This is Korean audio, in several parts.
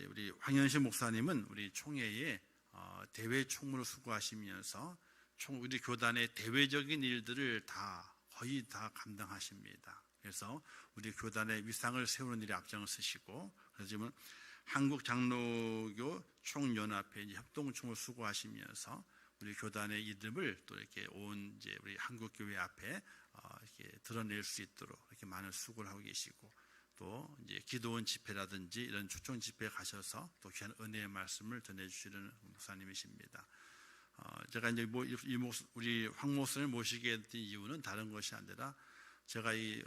이제 우리 황현식 목사님은 우리 총회에 대외 총무를 수고하시면서 우리 교단의 대외적인 일들을 거의 다 감당하십니다. 그래서 우리 교단의 위상을 세우는 일에 앞장을 쓰시고, 그래서 지금 한국 장로교 총연합회 협동총을 수고하시면서 우리 교단의 이름을 또 이렇게 온 이제 우리 한국 교회 앞에 이렇게 드러낼 수 있도록 이렇게 많은 수고를 하고 계시고, 또 이제 기도원 집회라든지 이런 초청 집회에 가셔서 또 귀한 은혜의 말씀을 전해주시는 목사님이십니다. 제가 이제 우리 황 목사님을 모시게 된 이유는 다른 것이 아니라 제가 이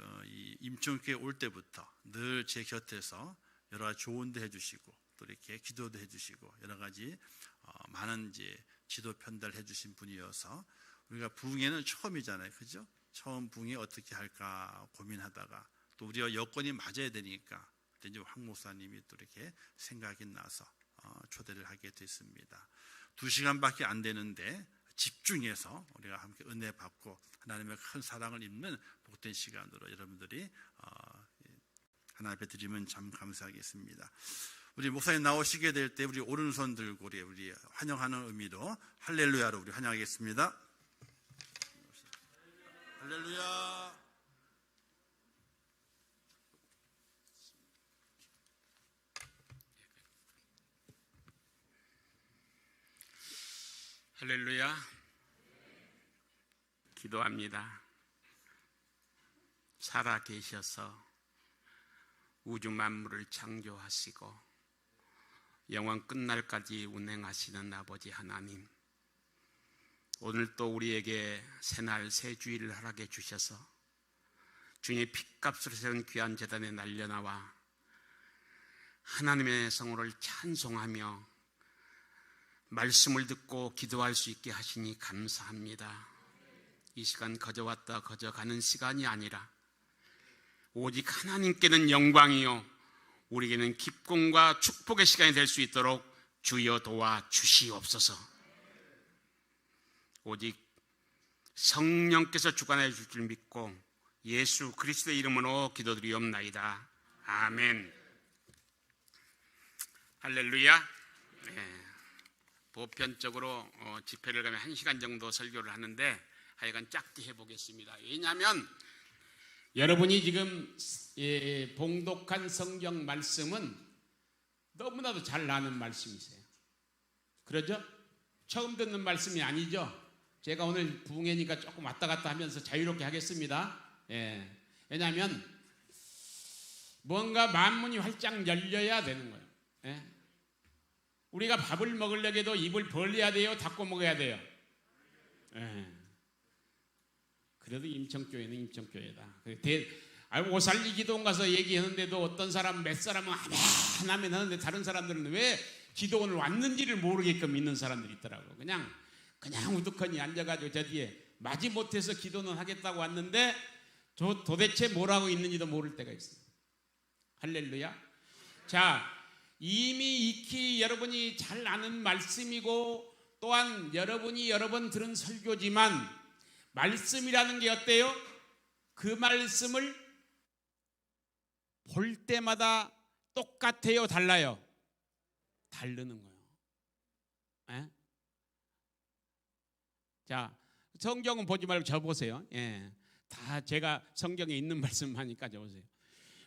임천교회 올 때부터 늘 제 곁에서 여러 가지 조언도 해주시고 또 이렇게 기도도 해주시고 여러 가지 많은 이제 지도 편달해 주신 분이어서 우리가 부흥회는 처음이잖아요, 그죠? 처음 부흥회 어떻게 할까 고민하다가 또 우리가 여건이 맞아야 되니까 그때 이제 황 목사님이 또 이렇게 생각이 나서 초대를 하게 됐습니다. 2시간밖에 안 되는데 집중해서 우리가 함께 은혜 받고 하나님의 큰 사랑을 입는 복된 시간으로 여러분들이 하나님 앞에 드리면 참 감사하겠습니다. 우리 목사님 나오시게 될 때 우리 오른손 들고 우리 환영하는 의미로 할렐루야로 우리 환영하겠습니다. 할렐루야. 할렐루야. 기도합니다. 살아 계셔서 우주 만물을 창조하시고 영원 끝날까지 운행하시는 아버지 하나님, 오늘 또 우리에게 새날 새 주일을 허락해 주셔서 주님의 핏값으로 세운 귀한 제단에 날려나와 하나님의 성호를 찬송하며 말씀을 듣고 기도할 수 있게 하시니 감사합니다. 이 시간 거저 왔다 거저 가는 시간이 아니라 오직 하나님께는 영광이요 우리에게는 기쁨과 축복의 시간이 될 수 있도록 주여 도와 주시옵소서. 오직 성령께서 주관해 주실 줄 믿고 예수 그리스도의 이름으로 기도드리옵나이다. 아멘. 할렐루야. 네. 보편적으로 집회를 가면 1시간 정도 설교를 하는데 하여간 짧게 해보겠습니다. 왜냐하면 여러분이 지금 봉독한 성경 말씀은 너무나도 잘 아는 말씀이세요. 그러죠? 처음 듣는 말씀이 아니죠? 제가 오늘 부흥회니까 조금 왔다 갔다 하면서 자유롭게 하겠습니다. 왜냐하면 뭔가 만문이 활짝 열려야 되는 거예요. 우리가 밥을 먹으려고 입을 벌려야 돼요? 닫고 먹어야 돼요? 그래도 임청교회는 임청교회다. 오살리 기도원 가서 얘기했는데도 어떤 사람 몇 사람은 하나면 하는데 다른 사람들은 왜 기도원을 왔는지를 모르게끔 있는 사람들이 있더라고요. 그냥 우두커니 앉아가지고 저 뒤에 마지못해서 기도는 하겠다고 왔는데 도대체 뭐라고 있는지도 모를 때가 있어요. 할렐루야. 자, 이미 익히 여러분이 잘 아는 말씀이고 또한 여러분이 여러 번 들은 설교지만 말씀이라는 게 어때요? 그 말씀을 볼 때마다 똑같아요? 달라요? 다르는 거예요. 자, 성경은 보지 말고 저 보세요. 다 제가 성경에 있는 말씀 하니까 저 보세요.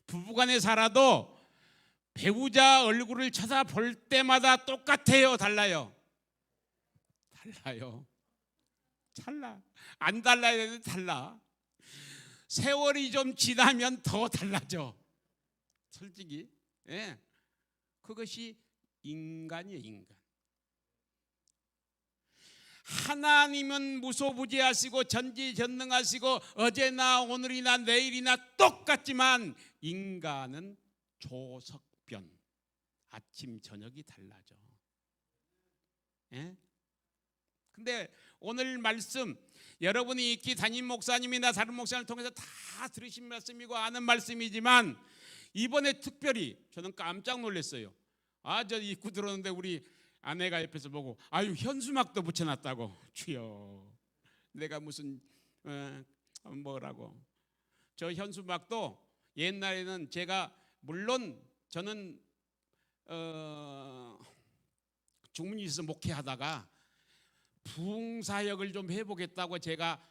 부부간에 살아도 배우자 얼굴을 쳐다볼 때마다 똑같아요? 달라요? 달라요. 달라. 안 달라야 되는데 달라. 세월이 좀 지나면 더 달라져. 솔직히. 그것이 인간이에요, 인간. 하나님은 무소부지하시고 전지전능하시고 어제나 오늘이나 내일이나 똑같지만 인간은 조석변, 아침 저녁이 달라져. 근데 오늘 말씀 여러분이 익히 담임 목사님이나 다른 목사님을 통해서 다 들으신 말씀이고 아는 말씀이지만 이번에 특별히 저는 깜짝 놀랐어요. 저 입구 들어오는데 우리 아내가 옆에서 보고 현수막도 붙여놨다고. 주여, 내가 무슨 뭐라고. 저 현수막도 옛날에는 제가 물론 저는 주문이 있어서 목회하다가 부흥사역을 좀 해보겠다고 제가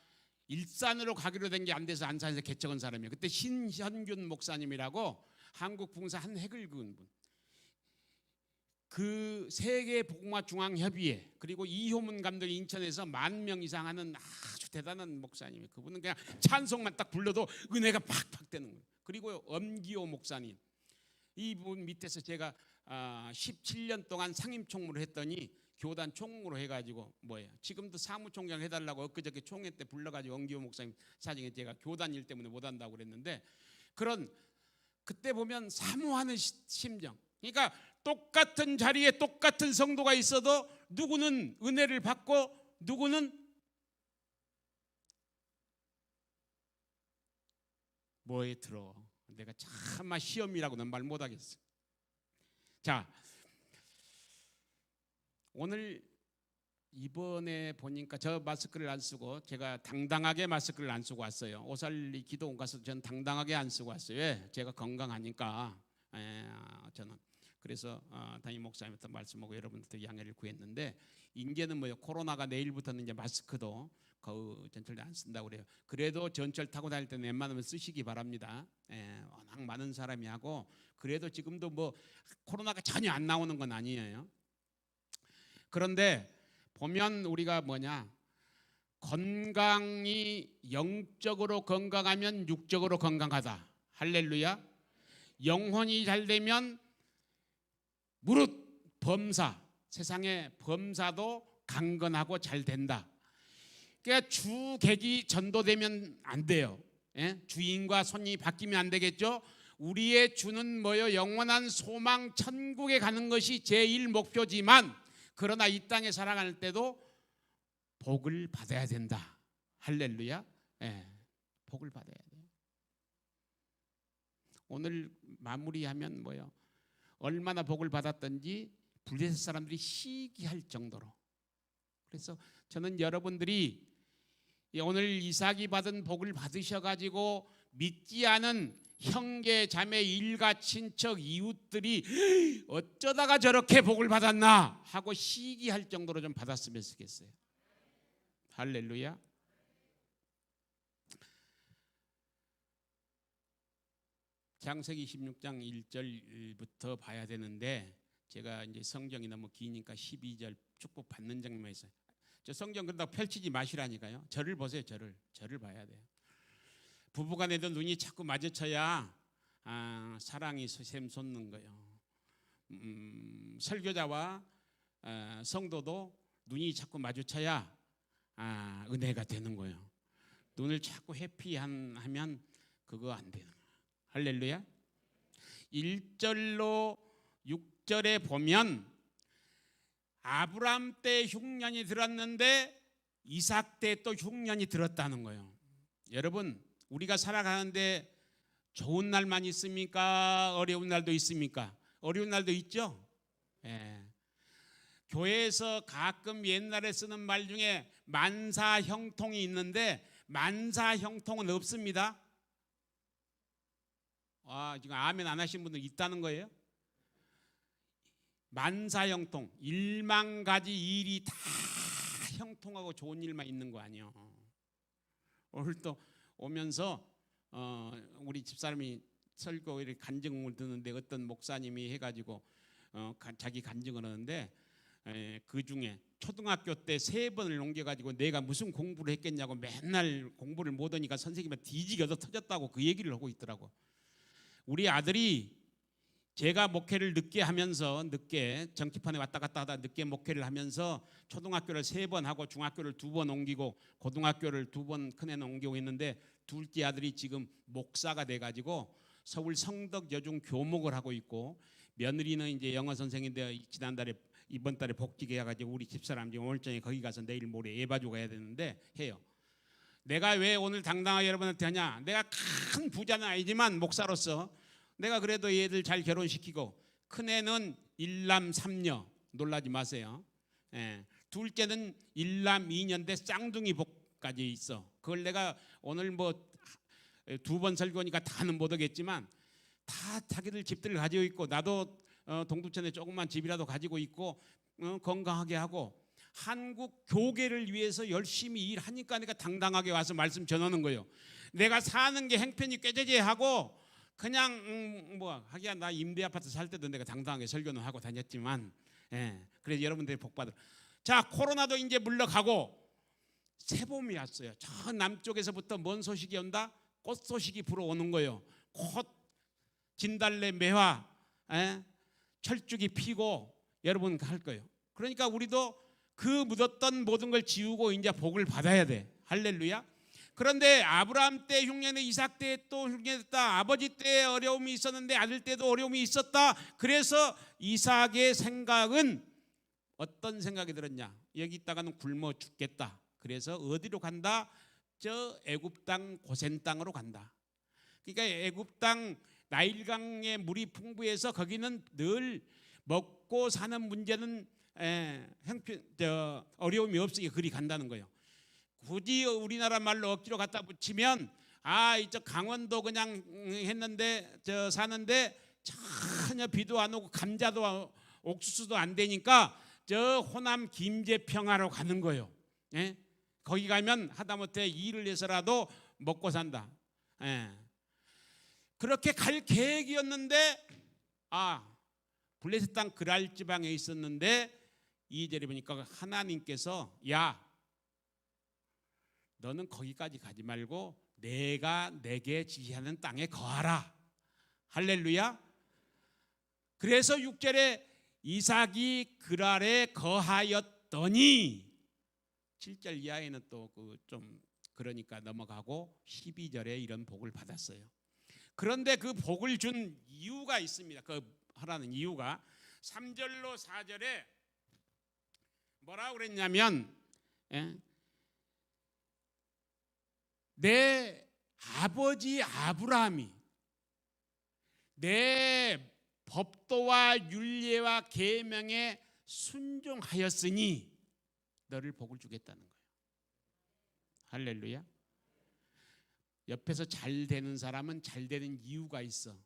일산으로 가기로 된 게 안 돼서 안산에서 개척한 사람이에요. 그때 신현균 목사님이라고 한국 부흥사 한 획을 그은 분. 그 세계 복음화 중앙 협의회 그리고 이효문 감독이 인천에서 10,000명 이상 하는 아주 대단한 목사님이에요. 그분은 그냥 찬송만 딱 불러도 은혜가 팍팍 되는 거예요. 그리고 엄기호 목사님, 이분 밑에서 제가 17년 동안 상임총무를 했더니 교단 총무로 해가지고 뭐예요? 지금도 사무총장 해달라고 엊그저께 총회 때 불러가지고 엄기호 목사님 사정에 제가 교단 일 때문에 못한다고 그랬는데, 그런 그때 보면 사모하는 심정. 그러니까 똑같은 자리에 똑같은 성도가 있어도 누구는 은혜를 받고 누구는 뭐에 들어. 내가 차마 시험이라고는 말 못하겠어. 자, 오늘 이번에 보니까 저 마스크를 안 쓰고 제가 당당하게 마스크를 안 쓰고 왔어요. 오살리 기도원 가서 전 당당하게 안 쓰고 왔어요. 왜? 제가 건강하니까. 저는 그래서 담임 목사님부터 말씀하고 여러분들도 양해를 구했는데, 이제는 뭐요? 코로나가 내일부터는 이제 마스크도 거의 전철 안 쓴다고 그래요. 그래도 전철 타고 다닐 때는 웬만하면 쓰시기 바랍니다. 워낙 많은 사람이 하고, 그래도 지금도 뭐 코로나가 전혀 안 나오는 건 아니에요. 그런데 보면 우리가 뭐냐, 건강이 영적으로 건강하면 육적으로 건강하다. 할렐루야. 영혼이 잘 되면 무릇 범사, 세상의 범사도 강건하고 잘 된다. 그러니까 주객이 전도되면 안 돼요. 주인과 손이 바뀌면 안 되겠죠. 우리의 주는 뭐요? 영원한 소망 천국에 가는 것이 제일 목표지만, 그러나 이 땅에 살아갈 때도 복을 받아야 된다. 할렐루야. 복을 받아야 돼요. 오늘 마무리하면 뭐요? 얼마나 복을 받았던지 블레셋 사람들이 시기할 정도로. 그래서 저는 여러분들이 오늘 이삭이 받은 복을 받으셔가지고 믿지 않은 형제, 자매, 일가, 친척, 이웃들이 어쩌다가 저렇게 복을 받았나 하고 시기할 정도로 좀 받았으면 좋겠어요. 할렐루야. 창세기 16장 1절부터 봐야 되는데, 제가 이제 성경이 너무 기니까 12절 축복 받는 장면이 있어요. 저 성경 그러다 펼치지 마시라니까요. 저를 보세요. 저를 봐야 돼요. 부부간에도 눈이 자꾸 마주쳐야 사랑이 샘솟는 거예요. 설교자와 성도도 눈이 자꾸 마주쳐야 은혜가 되는 거예요. 눈을 자꾸 회피하면 그거 안 되는 거예요. 할렐루야. 1절로 6절에 보면 아브람 때 흉년이 들었는데 이삭 때 또 흉년이 들었다는 거예요. 여러분, 우리가 살아가는데 좋은 날만 있습니까? 어려운 날도 있습니까? 어려운 날도 있죠. 교회에서 가끔 옛날에 쓰는 말 중에 만사형통이 있는데, 만사형통은 없습니다. 지금 아멘 안 하신 분들 있다는 거예요. 만사형통, 1만 가지 일이 다 형통하고 좋은 일만 있는 거 아니에요. 오늘 또 오면서 우리 집사람이 설교를 간증을 듣는데, 어떤 목사님이 해가지고 자기 간증을 하는데, 그 중에 초등학교 때 3번을 옮겨가지고 내가 무슨 공부를 했겠냐고 맨날 공부를 못하니까 선생님이 뒤지게 얻어 터졌다고 그 얘기를 하고 있더라고. 우리 아들이 제가 목회를 늦게 하면서, 늦게 정치판에 왔다 갔다 하다 늦게 목회를 하면서 초등학교를 3번 하고 중학교를 2번 옮기고 고등학교를 2번 큰애는 옮기고 있는데, 둘째 아들이 지금 목사가 돼가지고 서울 성덕 여중 교목을 하고 있고, 며느리는 이제 영어 선생인데 지난달에 이번 달에 복직해 가지고 우리 집사람 지금 오늘 저녁에 거기 가서 내일 모레 예바조 가야 되는데 해요. 내가 왜 오늘 당당하게 여러분한테 하냐? 내가 큰 부자는 아니지만 목사로서 내가 그래도 얘들 잘 결혼시키고, 큰애는 1남 3녀, 놀라지 마세요. 둘째는 1남 2녀인데 쌍둥이 복까지 있어. 그걸 내가 오늘 뭐 2번 설교니까 다는 못 하겠지만 다 자기들 집들을 가지고 있고, 나도 동두천에 조그만 집이라도 가지고 있고 건강하게 하고 한국 교계를 위해서 열심히 일하니까 내가 당당하게 와서 말씀 전하는 거예요. 내가 사는 게 행편이 꾀죄죄하고 그냥 뭐 하기야 나 임대 아파트 살 때도 내가 당당하게 설교는 하고 다녔지만, 그래서 여러분들이 복 받으라. 자, 코로나도 이제 물러가고 새 봄이 왔어요. 저 남쪽에서부터 뭔 소식이 온다? 꽃 소식이 불어오는 거예요. 곧 진달래, 매화, 철쭉이 피고 여러분 할 거예요. 그러니까 우리도 그 묻었던 모든 걸 지우고 이제 복을 받아야 돼. 할렐루야. 그런데 아브라함 때 흉년에, 이삭 때 또 흉년했다. 아버지 때 어려움이 있었는데 아들 때도 어려움이 있었다. 그래서 이삭의 생각은 어떤 생각이 들었냐? 여기 있다가는 굶어 죽겠다. 그래서 어디로 간다? 저 애굽 땅 고센 땅으로 간다. 그러니까 애굽 땅 나일강의 물이 풍부해서 거기는 늘 먹고 사는 문제는 어려움이 없으니까 그리 간다는 거예요. 굳이 우리나라 말로 억지로 갖다 붙이면 이쪽 강원도 그냥 했는데 저 사는데 전혀 비도 안 오고 감자도 옥수수도 안 되니까 저 호남 김제평화로 가는 거예요. 거기 가면 하다못해 일을 해서라도 먹고 산다. 그렇게 갈 계획이었는데 블레셋 땅 그랄 지방에 있었는데 2절에 보니까 하나님께서 야 너는 거기까지 가지 말고 내가 내게 지시하는 땅에 거하라. 할렐루야. 그래서 6절에 이삭이 그랄에 거하였더니 7절 이하에는 또 좀 그러니까 넘어가고 12절에 이런 복을 받았어요. 그런데 그 복을 준 이유가 있습니다. 그 하라는 이유가 3절로 4절에 뭐라고 그랬냐면 내 아버지 아브라함이 내 법도와 율례와 계명에 순종하였으니 너를 복을 주겠다는 거예요. 할렐루야. 옆에서 잘 되는 사람은 잘 되는 이유가 있어.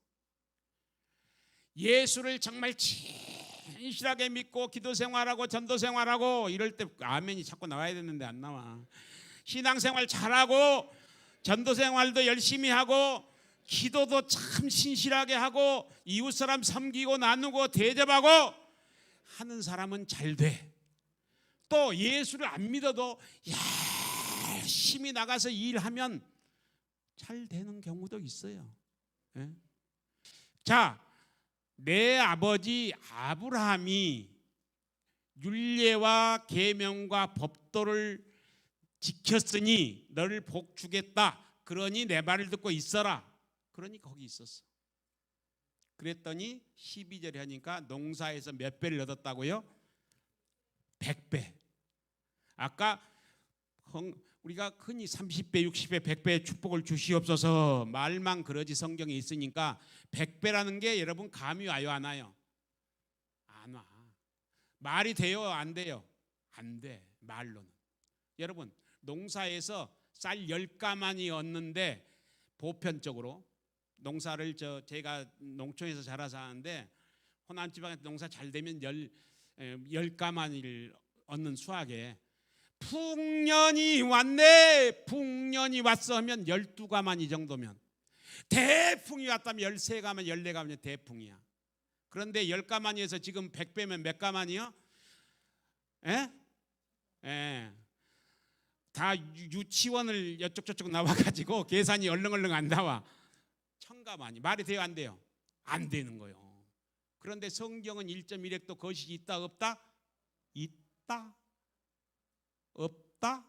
예수를 정말 진실하게 믿고 기도 생활하고 전도 생활하고 이럴 때 아멘이 자꾸 나와야 되는데 안 나와. 신앙생활 잘하고 전도 생활도 열심히 하고 기도도 참 신실하게 하고 이웃 사람 섬기고 나누고 대접하고 하는 사람은 잘 돼. 또 예수를 안 믿어도 열심히 나가서 일하면 잘 되는 경우도 있어요. 자, 내 아버지 아브라함이 율례와 계명과 법도를 지켰으니 너를 복 주겠다. 그러니 내 말을 듣고 있어라. 그러니 거기 있었어. 그랬더니 12절에 하니까 농사에서 몇 배를 얻었다고요? 100배. 아까 우리가 흔히 30배, 60배, 100배의 축복을 주시옵소서 말만 그러지 성경에 있으니까 100배라는 게 여러분 감이 와요 안 와요? 안 와. 말이 돼요 안 돼요? 안 돼. 말로는. 여러분 농사에서 쌀 10가마니 얻는데 보편적으로 농사를 제가 농촌에서 자라서 하는데 호남 지방에서 농사 잘 되면 10가마니를 얻는 수확에 풍년이 왔네. 풍년이 왔어 하면 12가마니 정도면 대풍이 왔다면 13가마니 14가마니 대풍이야. 그런데 10가마니에서 지금 100배면 몇 가마니요? 다 유치원을 여쪽 저쪽 나와가지고 계산이 얼렁얼렁 안 나와. 1000가마니. 말이 돼요 안 돼요? 안 되는 거예요. 그런데 성경은 1.1획도 거짓이 있다 없다? 있다 없다?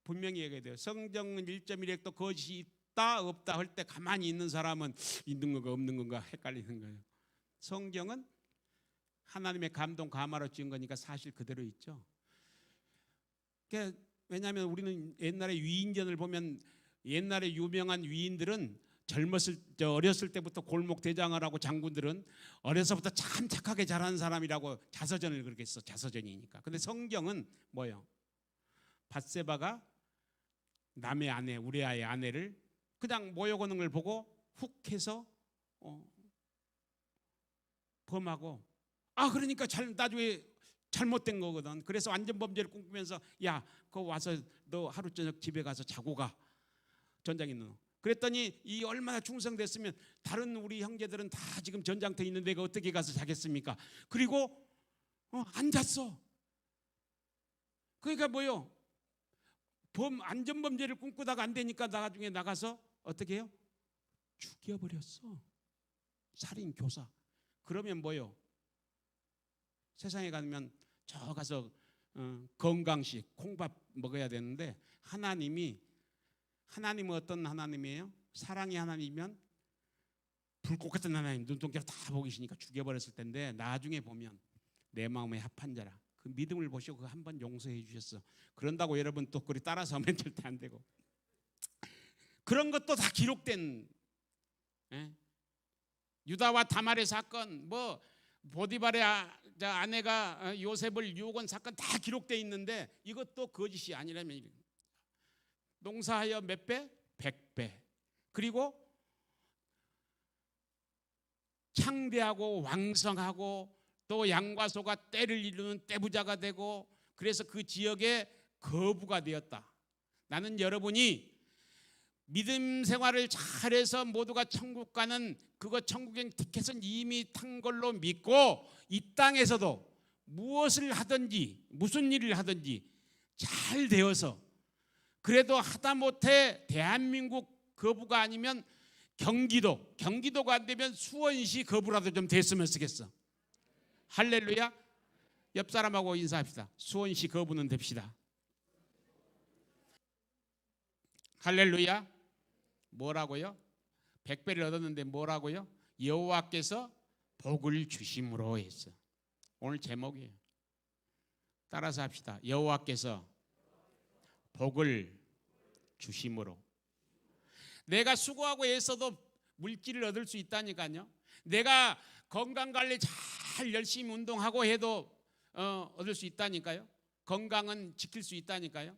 분명히 얘기해야 돼요. 성경은 1.1획도 거짓이 있다 없다 할 때 가만히 있는 사람은 있는 건가 없는 건가 헷갈리는 거예요. 성경은 하나님의 감동 감화로 지은 거니까 사실 그대로 있죠. 왜냐하면 우리는 옛날에 위인전을 보면 옛날에 유명한 위인들은 어렸을 때부터 골목 대장을 하고 장군들은 어려서부터 참 착하게 자란 사람이라고 자서전을 그렇게 써. 자서전이니까. 근데 성경은 뭐예요? 밧세바가 남의 아내 우리아의 아내를 그냥 모욕하는 걸 보고 훅 해서 범하고 그러니까 나중에 잘못된 거거든. 그래서 완전 범죄를 꿈꾸면서 야, 그거 와서 너 하루 저녁 집에 가서 자고 가. 전장에 있는 너. 그랬더니 이 얼마나 충성됐으면 다른 우리 형제들은 다 지금 전장터에 있는데 그 어떻게 가서 자겠습니까? 그리고 안 잤어. 그러니까 뭐요? 안전범죄를 꿈꾸다가 안 되니까 나중에 나가서 어떻게 해요? 죽여버렸어. 살인 교사. 그러면 뭐요? 세상에 가면 저 가서 건강식 콩밥 먹어야 되는데 하나님은 어떤 하나님이에요? 사랑의 하나님이면 불꽃 같은 하나님, 눈동자로 다 보고 계시니까 죽여버렸을 텐데 나중에 보면 내 마음에 합한 자라 그 믿음을 보시고 그 한 번 용서해 주셨어. 그런다고 여러분 또 그리 따라서 하면 절대 안 되고 그런 것도 다 기록된 유다와 다말의 사건, 뭐 보디발의 아내가 요셉을 유혹한 사건 다 기록되어 있는데 이것도 거짓이 아니라면 농사하여 몇 배? 100배. 그리고 창대하고 왕성하고 또 양과 소가 때를 이루는 떼부자가 되고 그래서 그 지역의 거부가 되었다. 나는 여러분이 믿음 생활을 잘해서 모두가 천국 가는 그거 천국행 티켓은 이미 탄 걸로 믿고 이 땅에서도 무엇을 하든지 무슨 일을 하든지 잘 되어서 그래도 하다못해 대한민국 거부가 아니면 경기도가 안 되면 수원시 거부라도 좀 됐으면 쓰겠어. 할렐루야. 옆 사람하고 인사합시다. 수원시 거부는 됩시다. 할렐루야. 뭐라고요? 100배를 얻었는데 뭐라고요? 여호와께서 복을 주심으로 했어. 오늘 제목이에요. 따라서 합시다. 여호와께서 복을 주심으로. 내가 수고하고 애써도 물질을 얻을 수 있다니까요. 내가 건강관리 잘 열심히 운동하고 해도 얻을 수 있다니까요. 건강은 지킬 수 있다니까요.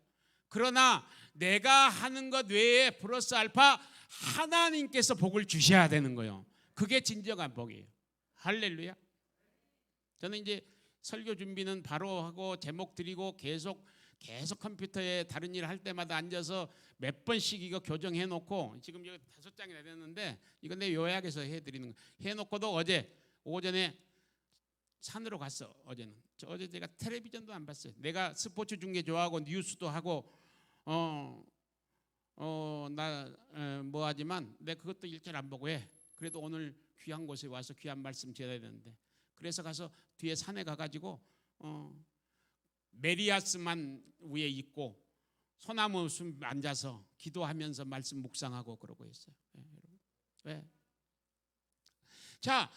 그러나 내가 하는 것 외에 플러스 알파 하나님께서 복을 주셔야 되는 거예요. 그게 진정한 복이에요. 할렐루야. 저는 이제 설교 준비는 바로 하고 제목 드리고 계속 컴퓨터에 다른 일 할 때마다 앉아서 몇 번씩 이거 교정해 놓고 지금 여기 5장이나 됐는데 이건 내 요약해서 해드리는 거. 해놓고도 어제 오전에 산으로 갔어. 어제 제가 텔레비전도 안 봤어요. 내가 스포츠 중계 좋아하고 뉴스도 하고 뭐 하지만 내가 그것도 일절 안 보고 해. 그래도 오늘 귀한 곳에 와서 귀한 말씀 전해야 되는데 그래서 가서 뒤에 산에 가가지고 메리아스만 위에 있고 소나무 숲 앉아서 기도하면서 말씀 묵상하고 그러고 있어요. 왜? 자,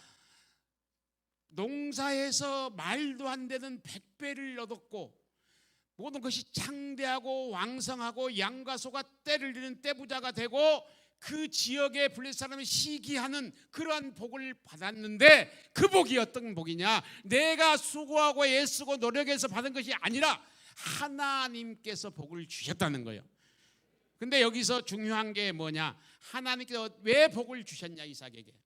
농사에서 말도 안 되는 100배를 얻었고 모든 것이 창대하고 왕성하고 양과 소가 때를 이루는 떼부자가 되고 그 지역의 블레셋 사람이 시기하는 그러한 복을 받았는데 그 복이 어떤 복이냐? 내가 수고하고 애쓰고 노력해서 받은 것이 아니라 하나님께서 복을 주셨다는 거예요. 근데 여기서 중요한 게 뭐냐? 하나님께서 왜 복을 주셨냐 이삭에게.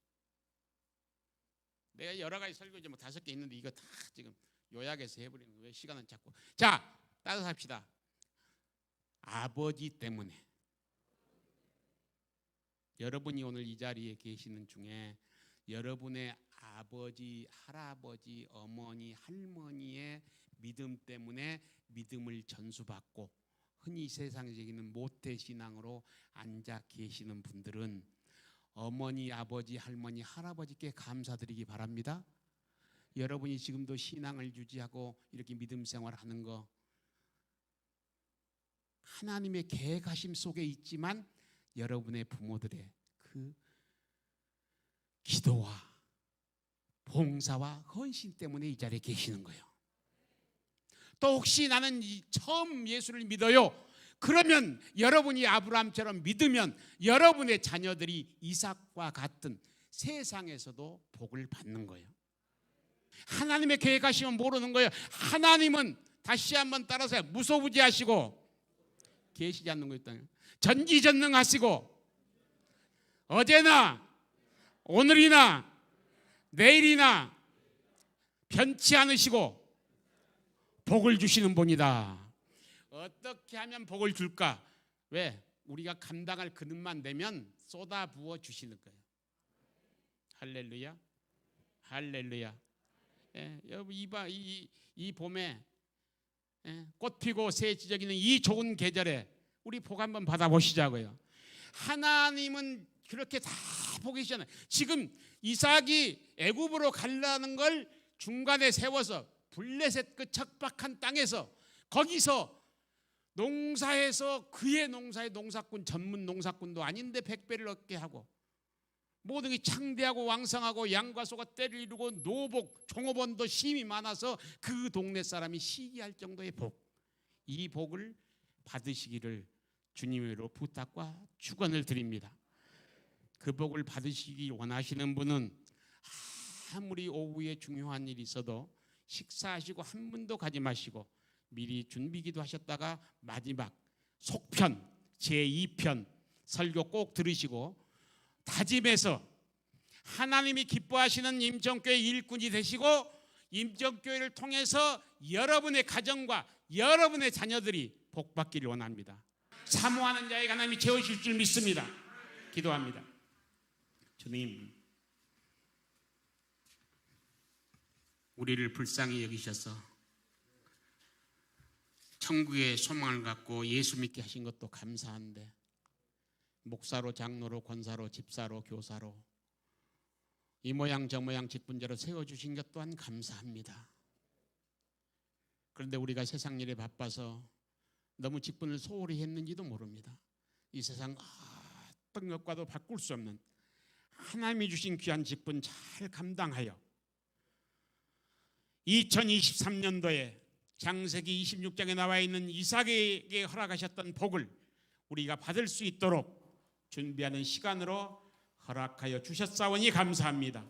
내가 여러 가지 설교지 뭐 5개 있는데 이거 다 지금 요약해서 해버리는 거예요. 시간은 자꾸. 자, 따라서 합시다. 아버지 때문에. 여러분이 오늘 이 자리에 계시는 중에 여러분의 아버지, 할아버지, 어머니, 할머니의 믿음 때문에 믿음을 전수받고 흔히 세상에 얘기하는 모태신앙으로 앉아 계시는 분들은 어머니, 아버지, 할머니, 할아버지께 감사드리기 바랍니다. 여러분이 지금도 신앙을 유지하고 이렇게 믿음 생활하는 거 하나님의 계획하심 속에 있지만 여러분의 부모들의 그 기도와 봉사와 헌신 때문에 이 자리에 계시는 거예요. 또 혹시 나는 처음 예수를 믿어요. 그러면 여러분이 아브라함처럼 믿으면 여러분의 자녀들이 이삭과 같은 세상에서도 복을 받는 거예요. 하나님의 계획하시면 모르는 거예요. 하나님은 다시 한번 따라서 무소부지하시고 계시지 않는 거 있다는 전지전능하시고 어제나 오늘이나 내일이나 변치 않으시고 복을 주시는 분이다. 어떻게 하면 복을 줄까? 왜? 우리가 감당할 그릇만 되면 쏟아 부어 주시는 거예요. 할렐루야, 할렐루야. 예, 여러분 이 봄에 꽃 피고 새 지저귀는 이 좋은 계절에 우리 복 한번 받아보시자고요. 하나님은 그렇게 다 보고 계시잖아요. 지금 이삭이 애굽으로 가려는 걸 중간에 세워서 블레셋 그 척박한 땅에서 거기서 농사해서 그의 농사의 농사꾼 전문 농사꾼도 아닌데 100배를 얻게 하고 모든 게 창대하고 왕성하고 양과 소가 때를 이루고 노복 종업원도 힘이 많아서 그 동네 사람이 시기할 정도의 복, 이 복을 받으시기를 주님으로 부탁과 축원을 드립니다. 그 복을 받으시기 원하시는 분은 아무리 오후에 중요한 일이 있어도 식사하시고 한 분도 가지 마시고 미리 준비기도 하셨다가 마지막 속편 제2편 설교 꼭 들으시고 다짐해서 하나님이 기뻐하시는 임정교회 일꾼이 되시고 임정교회를 통해서 여러분의 가정과 여러분의 자녀들이 복받기를 원합니다. 사모하는 자에게 하나님이 채우실 줄 믿습니다. 기도합니다. 주님, 우리를 불쌍히 여기셔서 천국의 소망을 갖고 예수 믿게 하신 것도 감사한데 목사로 장로로 권사로 집사로 교사로 이 모양 저 모양 직분자로 세워주신 것 또한 감사합니다. 그런데 우리가 세상 일에 바빠서 너무 직분을 소홀히 했는지도 모릅니다. 이 세상 어떤 것과도 바꿀 수 없는 하나님이 주신 귀한 직분 잘 감당하여 2023년도에 창세기 26장에 나와 있는 이삭에게 허락하셨던 복을 우리가 받을 수 있도록 준비하는 시간으로 허락하여 주셨사오니 감사합니다.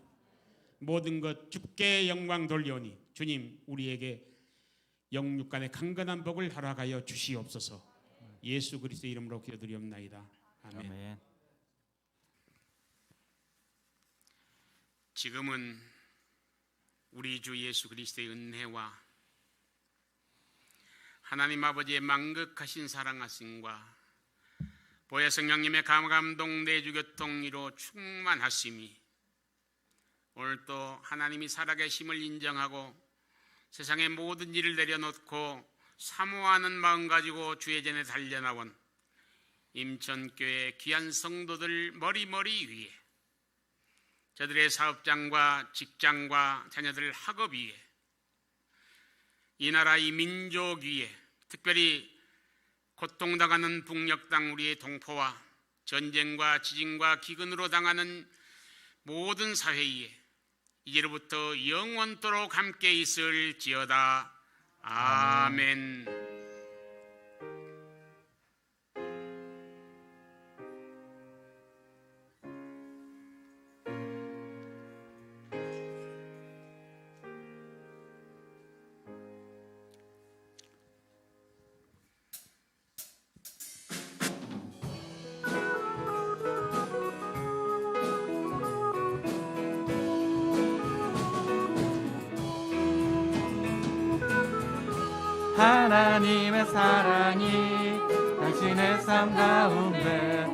모든 것 주께 영광 돌리오니 주님 우리에게 영육간의 강건한 복을 허락하여 주시옵소서. 예수 그리스도의 이름으로 기도드리옵나이다. 아멘. 아멘. 지금은 우리 주 예수 그리스도의 은혜와 하나님 아버지의 만극하신 사랑하심과 보혜 성령님의 감동 내주교통이로 충만하심이 오늘 또 하나님이 살아계심을 인정하고 세상의 모든 일을 내려놓고 사모하는 마음 가지고 주의 전에 달려나온 임천교회 귀한 성도들 머리머리 위에 저들의 사업장과 직장과 자녀들 학업 위에 이 나라 이 민족 위에 특별히 고통당하는 북녘 땅 우리의 동포와 전쟁과 지진과 기근으로 당하는 모든 사회 위에 이제로부터 영원토록 함께 있을지어다. 아멘. 하나님의 사랑이 당신의 삶 가운데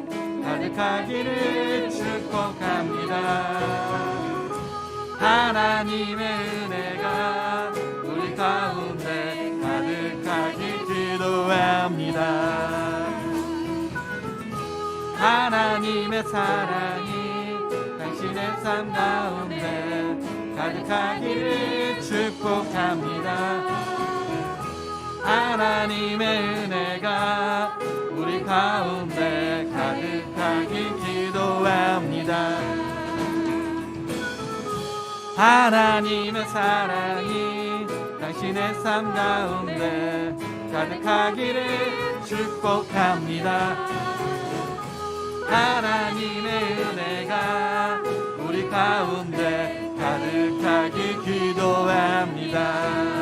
가득하기를 축복합니다. 하나님의 은혜가 우리 가운데 가득하길 기도합니다. 하나님의 사랑이 당신의 삶 가운데 가득하기를 축복합니다. 하나님의 은혜가 우리 가운데 가득하길 기도합니다. 하나님의 사랑이 당신의 삶 가운데 가득하기를 축복합니다. 하나님의 은혜가 우리 가운데 가득하길 기도합니다.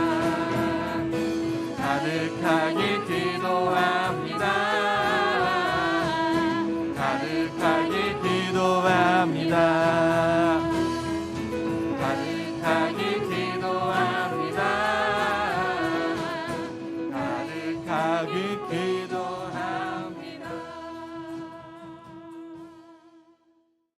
가득하길 기도합니다. 가득하길 기도합니다. 가득하길 기도합니다. 가득하게 기도